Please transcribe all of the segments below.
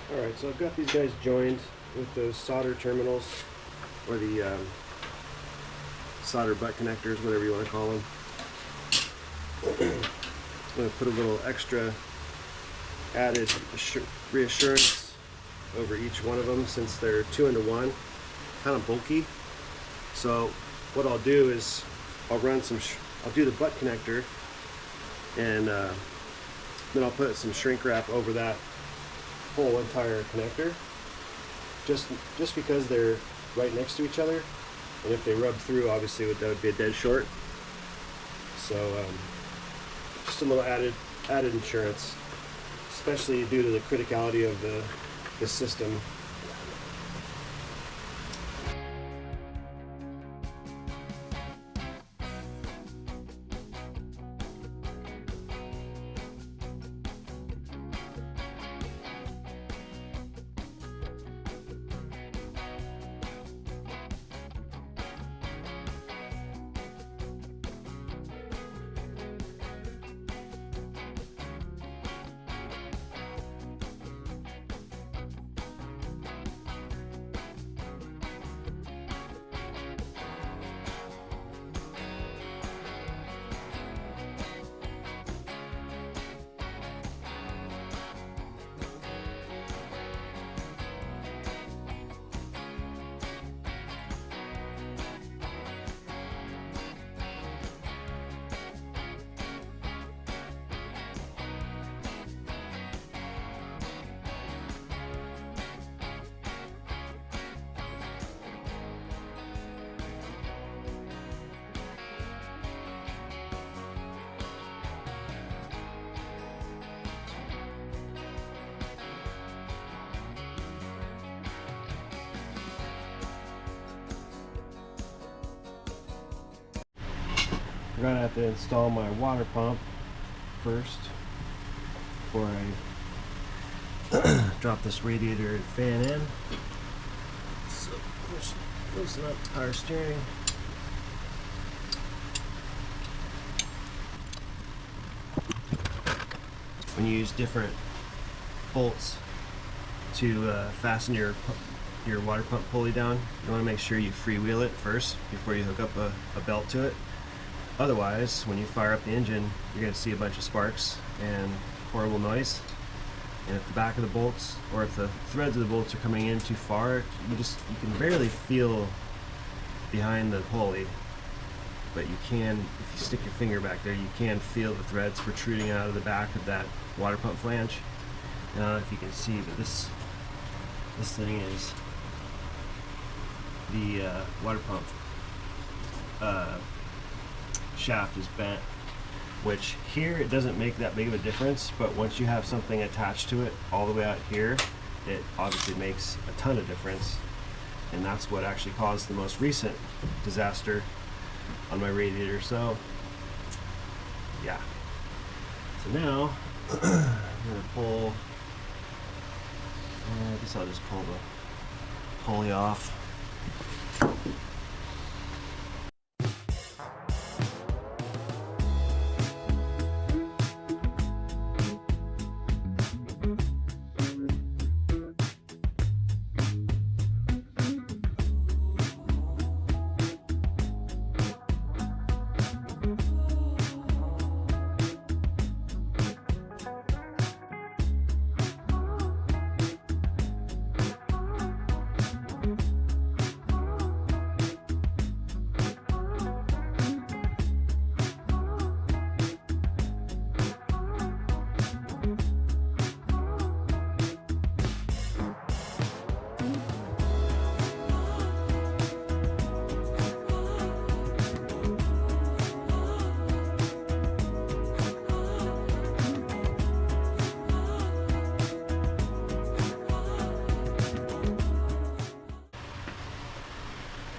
Alright, so I've got these guys joined with those solder terminals, or the solder butt connectors, whatever you want to call them. I'm going to put a little extra added reassurance over each one of them since they're 2-into-1, kind of bulky. So what I'll do is I'll run I'll do the butt connector, and then I'll put some shrink wrap over that whole entire connector, just because they're right next to each other, and if they rub through, obviously that would be a dead short. So just a little added insurance, especially due to the criticality of the system. I'm gonna have to install my water pump first before I drop this radiator and fan in. So loosen up the power steering. When you use different bolts to fasten your water pump pulley down, you want to make sure you freewheel it first before you hook up a belt to it. Otherwise, when you fire up the engine, you're going to see a bunch of sparks and horrible noise. And if the back of the bolts, or if the threads of the bolts are coming in too far, you can barely feel behind the pulley. But you can, if you stick your finger back there, you can feel the threads protruding out of the back of that water pump flange. And I don't know if you can see, but this thing is the water pump shaft is bent, which here it doesn't make that big of a difference, but once you have something attached to it all the way out here, it obviously makes a ton of difference, and that's what actually caused the most recent disaster on my radiator. So yeah, so now I'm gonna pull, I guess I'll just pull the pulley off.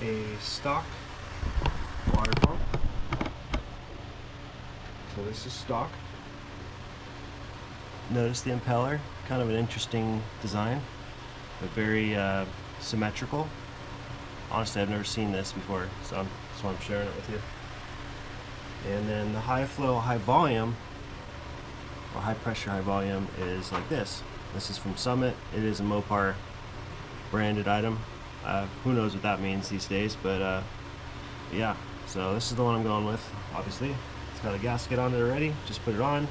A stock water pump. So this is stock. Notice the impeller, kind of an interesting design, but very symmetrical. Honestly, I've never seen this before, so that's why I'm sharing it with you. And then the high flow, high volume, or high pressure, high volume is like this. This is from Summit. It is a Mopar branded item. Who knows what that means these days, but yeah. So this is the one I'm going with. Obviously, it's got a gasket on it already. Just put it on.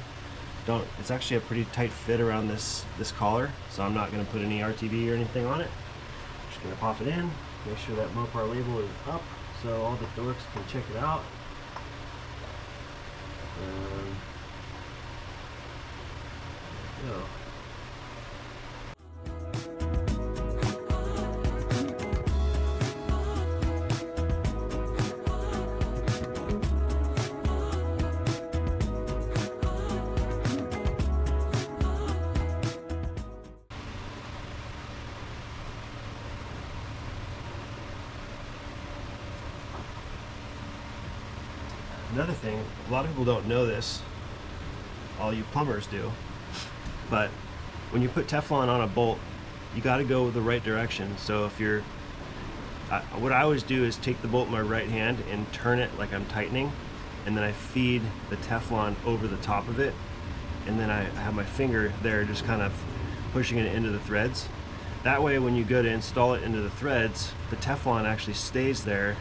It's actually a pretty tight fit around this collar, so I'm not going to put any RTD or anything on it. Just going to pop it in. Make sure that Mopar label is up so all the dorks can check it out. There we go. Another thing, a lot of people don't know this, all you plumbers do, but when you put Teflon on a bolt, you got to go the right direction. So if you're, what I always do is take the bolt in my right hand and turn it like I'm tightening, and then I feed the Teflon over the top of it, and then I have my finger there just kind of pushing it into the threads. That way when you go to install it into the threads, the Teflon actually stays there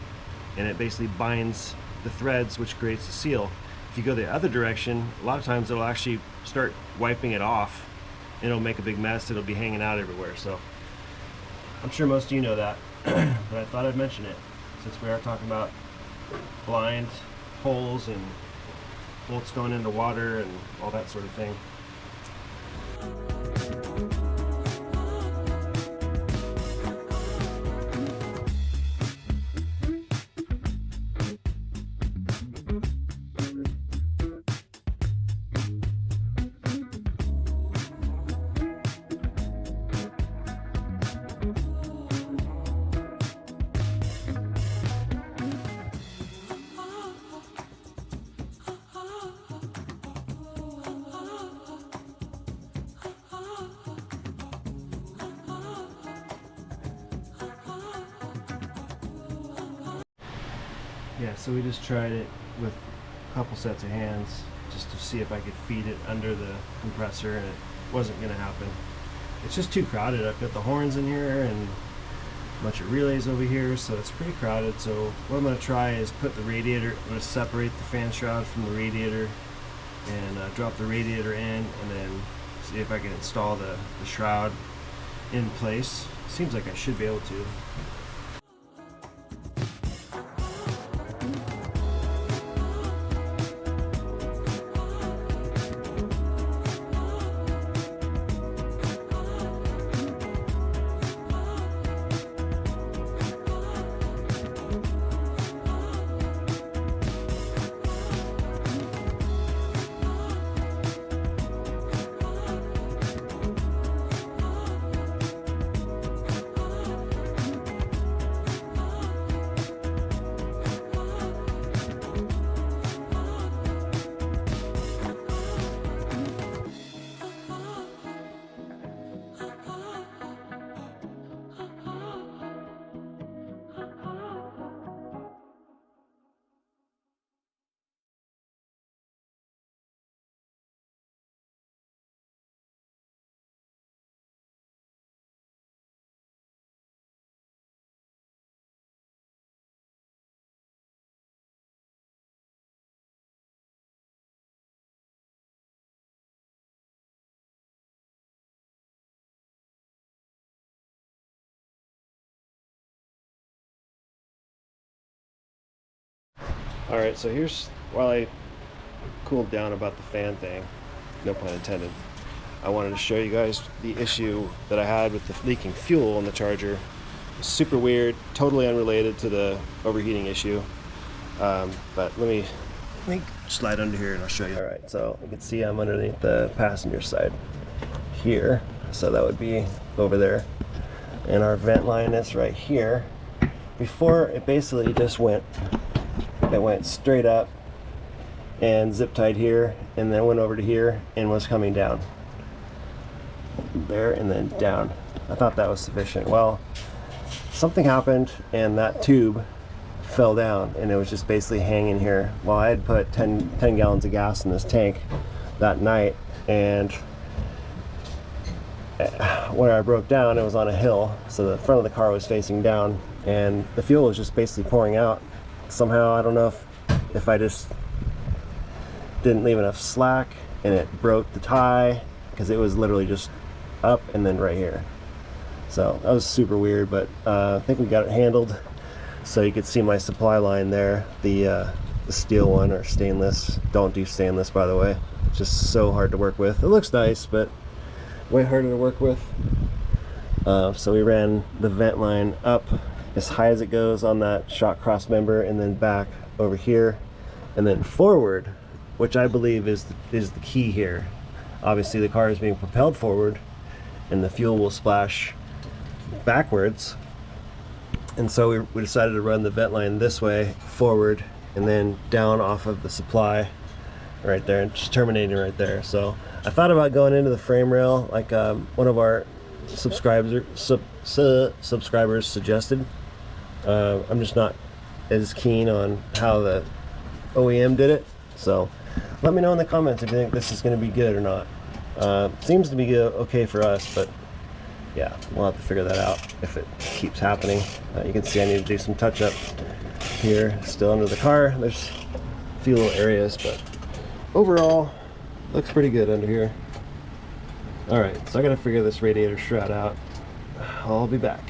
and it basically binds the threads, which creates the seal. If you go the other direction, a lot of times it'll actually start wiping it off and it'll make a big mess. It'll be hanging out everywhere. So I'm sure most of you know that, but I thought I'd mention it since we are talking about blind holes and bolts going into water and all that sort of thing. Yeah, so we just tried it with a couple sets of hands just to see if I could feed it under the compressor, and it wasn't going to happen. It's just too crowded. I've got the horns in here and a bunch of relays over here, so it's pretty crowded. So what I'm going to try is put the radiator, I'm going to separate the fan shroud from the radiator and drop the radiator in, and then see if I can install the shroud in place. Seems like I should be able to. Alright, so here's, while I cooled down about the fan thing, no pun intended, I wanted to show you guys the issue that I had with the leaking fuel on the Charger. It's super weird, totally unrelated to the overheating issue, but let me slide under here and I'll show you. Alright, so you can see I'm underneath the passenger side here, so that would be over there, and our vent line is right here. Before, it basically just went straight up and zip tied here, and then went over to here and was coming down there and then down. I thought that was sufficient. Well, something happened and that tube fell down and it was just basically hanging here. Well, I had put 10 gallons of gas in this tank that night, and where I broke down, it was on a hill, so the front of the car was facing down, and the fuel was just basically pouring out. Somehow, I don't know if I just didn't leave enough slack and it broke the tie, because it was literally just up and then right here. So that was super weird, but I think we got it handled. So you could see my supply line there, the steel one, or stainless. Don't do stainless, by the way. It's just so hard to work with. It looks nice, but way harder to work with. So we ran the vent line up as high as it goes on that shock cross member, and then back over here, and then forward, which I believe is the key here. Obviously the car is being propelled forward and the fuel will splash backwards, and so we decided to run the vent line this way forward and then down off of the supply right there, and just terminating right there. So I thought about going into the frame rail like one of our subscribers suggested. I'm just not as keen on how the OEM did it, so let me know in the comments if you think this is going to be good or not. Seems to be okay for us, but yeah, we'll have to figure that out if it keeps happening. You can see I need to do some touch up here, still under the car. There's a few little areas, but overall looks pretty good under here. All right, so I gotta figure this radiator shroud out. I'll be back.